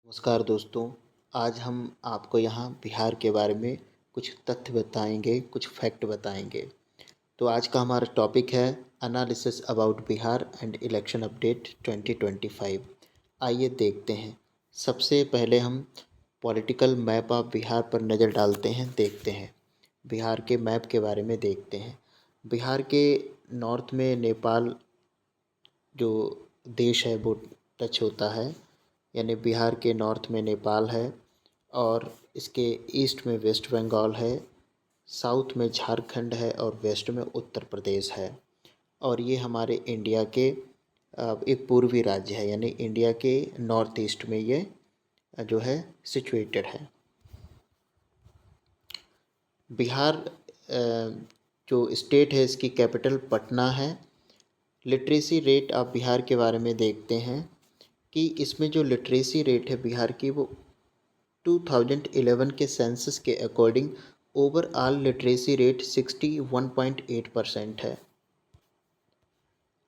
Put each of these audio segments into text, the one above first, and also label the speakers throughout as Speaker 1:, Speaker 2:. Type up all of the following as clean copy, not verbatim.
Speaker 1: नमस्कार दोस्तों। आज हम आपको यहाँ बिहार के बारे में कुछ तथ्य बताएंगे, कुछ फैक्ट बताएंगे। तो आज का हमारा टॉपिक है analysis about Bihar and election update 2025। आइए देखते हैं। सबसे पहले हम पॉलिटिकल मैप ऑफ बिहार पर नज़र डालते हैं, देखते हैं बिहार के मैप के बारे में देखते हैं। बिहार के नॉर्थ में नेपाल जो देश है वो टच होता है, यानी बिहार के नॉर्थ में नेपाल है और इसके ईस्ट में वेस्ट बंगाल है, साउथ में झारखंड है और वेस्ट में उत्तर प्रदेश है। और ये हमारे इंडिया के एक पूर्वी राज्य है, यानी इंडिया के नॉर्थ ईस्ट में ये जो है सिचुएटेड है। बिहार जो स्टेट है इसकी कैपिटल पटना है। लिटरेसी रेट आप बिहार के बारे में देखते हैं कि इसमें जो लिटरेसी रेट है बिहार की वो 2011 के सेंसस के अकॉर्डिंग ओवरऑल लिटरेसी रेट 61.8% है।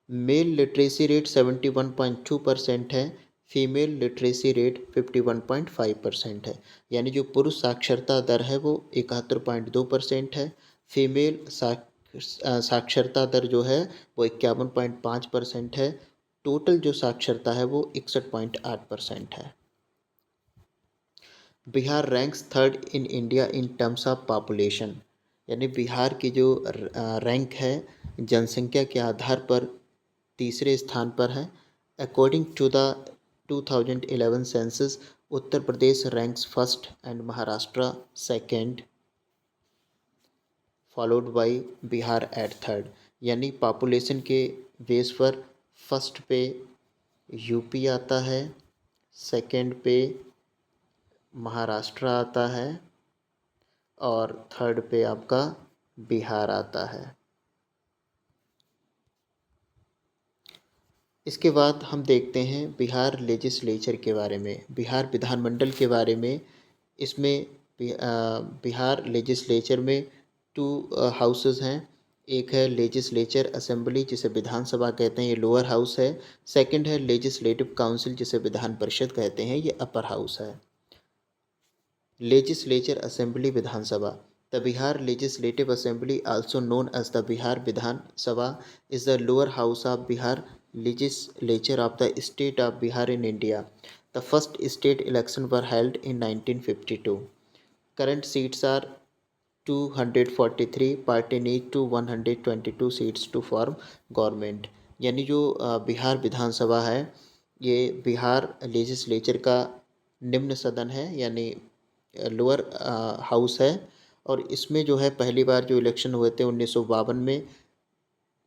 Speaker 1: मेल लिटरेसी रेट 71.2% है। फीमेल लिटरेसी रेट 51.5% है। यानी जो पुरुष साक्षरता दर है वो 71.2% है। फीमेल साक्षरता दर जो है वो 51.5% है। टोटल जो साक्षरता है वो 61.8% है। Bihar ranks third in India in terms of population, यानी बिहार की जो रैंक है जनसंख्या के आधार पर तीसरे स्थान पर है। According to the 2011 census, Uttar Pradesh ranks first and Maharashtra second, followed by Bihar at third. यानी पॉपुलेशन के बेस पर फर्स्ट पे यूपी आता है, सेकंड पे महाराष्ट्र आता है और थर्ड पे आपका बिहार आता है। इसके बाद हम देखते हैं बिहार लेजिस्लेचर के बारे में, बिहार विधानमंडल के बारे में। इसमें बिहार लेजिस्लेचर में टू हाउसेस हैं। एक है लेजिस्लेचर असेंबली जिसे विधानसभा कहते हैं, ये लोअर हाउस है। सेकंड है लेजिस्लेटिव काउंसिल जिसे विधान परिषद कहते हैं, ये अपर हाउस है। Legislature assembly Vidhan Sabha. The Bihar legislative assembly, also known as the Bihar Vidhan Sabha, is the lower house of Bihar legislature of the state of Bihar in India. The first state election were held in 1952. Current seats are 243. Party need to 122 seats to form government. यानी जो बिहार विधानसभा है ये Bihar legislature का निम्न सदन है, यानी lower house है। और इसमें जो है पहली बार जो इलेक्शन हुए थे 1952 में।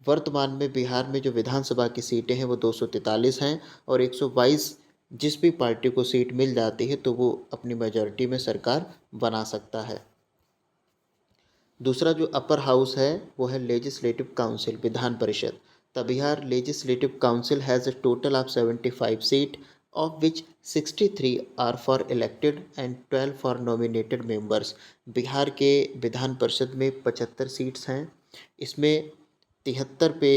Speaker 1: वर्तमान में बिहार में जो विधानसभा की सीटें हैं वो 243 हैं और 122 जिस भी पार्टी को सीट मिल जाती है तो वो अपनी मेजॉरिटी में सरकार बना सकता है। दूसरा जो अपर हाउस है वो है legislative council, Vidhan Parishad. The Bihar legislative council has a total of 75 seat, of which 63 are for elected and 12 for nominated members. Bihar के विधान परिषद में 75 सीट्स हैं, इसमें 73 पे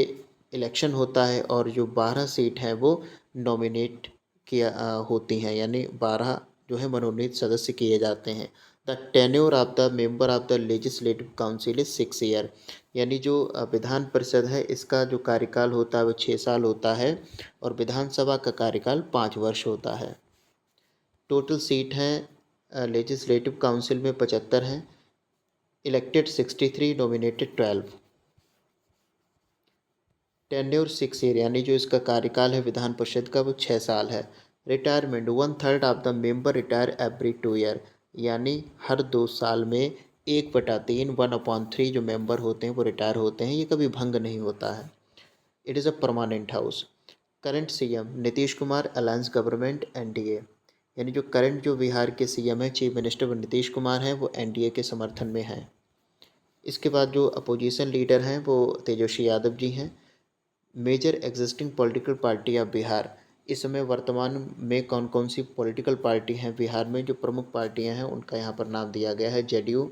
Speaker 1: इलेक्शन होता है और जो 12 सीट हैं वो नॉमिनेट किया होती हैं, यानी 12 जो है मनोनीत सदस्य किए जाते हैं। The tenure of the member of the legislative council is 6 year, यानी जो विधान परिषद है इसका जो कार्यकाल होता है वो 6 साल होता है और विधानसभा का कार्यकाल 5 वर्ष होता है। टोटल सीट हैं लेजिस्लेटिव काउंसिल में 75 हैं, इलेक्टेड 63, नॉमिनेटेड 12। टेन्योर 6 ईयर, यानी जो इसका कार्यकाल है विधान परिषद का वो 6 साल है। Retirement, 1/3 of the member retire every 2 year, यानी हर 2 साल में 1/3 1/3 जो मेंबर होते हैं वो रिटायर होते हैं, ये कभी भंग नहीं होता है। It is a permanent house. Current CM Nitish Kumar, alliance government NDA, यानी जो करंट जो बिहार के सीएम है चीफ मिनिस्टर वो नीतीश कुमार हैं, वो एनडीए के समर्थन में हैं। इसके बाद जो अपोजिशन लीडर हैं वो तेजस्वी यादव जी हैं। Major existing political party of Bihar, इस समय वर्तमान में कौन कौन सी पॉलिटिकल पार्टी हैं बिहार में, जो प्रमुख पार्टियां हैं उनका यहाँ पर नाम दिया गया है। जेडीयू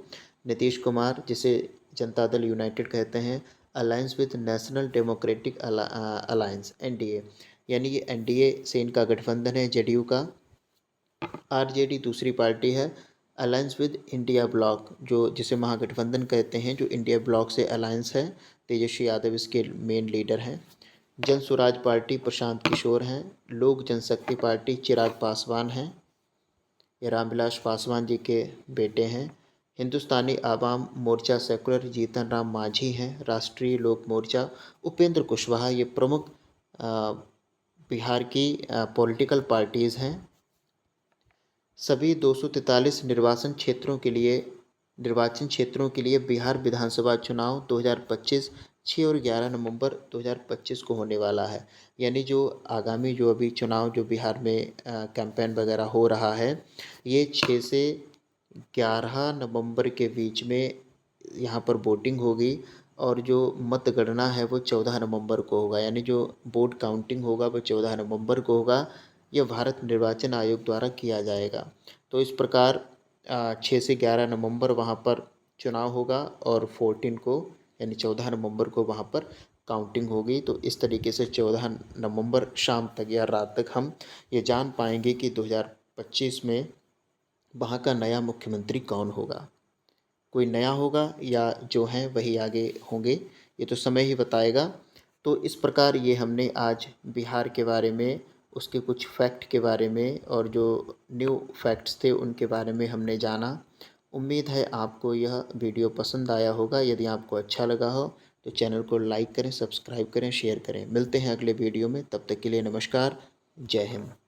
Speaker 1: नीतीश कुमार जिसे जनता दल यूनाइटेड कहते हैं, alliance with national democratic alliance NDA, यानी ये एनडीए से इनका गठबंधन है जेडीयू का। आरजेडी दूसरी पार्टी है। अलायंस विद इंडिया ब्लॉक, जो जिसे महागठबंधन कहते हैं, जो इंडिया ब्लॉक से अलायंस है। तेजस्वी यादव इसके मेन लीडर हैं। जन स्वराज पार्टी प्रशांत किशोर हैं। लोक जनशक्ति पार्टी चिराग पासवान हैं, ये रामविलास पासवान जी के बेटे हैं। हिंदुस्तानी आवाम मोर्चा सेकुलर जीतन राम मांझी हैं। राष्ट्रीय लोक मोर्चा उपेंद्र कुशवाहा, ये प्रमुख बिहार की पॉलिटिकल पार्टीज़ हैं। सभी 243 निर्वाचन क्षेत्रों के लिए बिहार विधानसभा चुनाव 2025 6 और 11 नवंबर 2025 को होने वाला है। यानी जो आगामी जो अभी चुनाव जो बिहार में कैंपेन वगैरह हो रहा है, ये 6 से 11 नवंबर के बीच में यहाँ पर वोटिंग होगी और जो मतगणना है वो 14 नवंबर को होगा। यानी जो वोट काउंटिंग होगा वो 14 नवंबर को होगा। यह भारत निर्वाचन आयोग द्वारा किया जाएगा। तो इस प्रकार 6 से 11 नवंबर वहाँ पर चुनाव होगा और 14 को यानी 14 नवंबर को वहाँ पर काउंटिंग होगी। तो इस तरीके से 14 नवंबर शाम तक या रात तक हम ये जान पाएंगे कि 2025 में वहाँ का नया मुख्यमंत्री कौन होगा। कोई नया होगा या जो हैं वही आगे होंगे, ये तो समय ही बताएगा। तो इस प्रकार ये हमने आज बिहार के बारे में, उसके कुछ फैक्ट के बारे में और जो न्यू फैक्ट्स थे उनके बारे में हमने जाना। उम्मीद है आपको यह वीडियो पसंद आया होगा। यदि आपको अच्छा लगा हो तो चैनल को लाइक करें, सब्सक्राइब करें, शेयर करें। मिलते हैं अगले वीडियो में, तब तक के लिए नमस्कार, जय हिंद।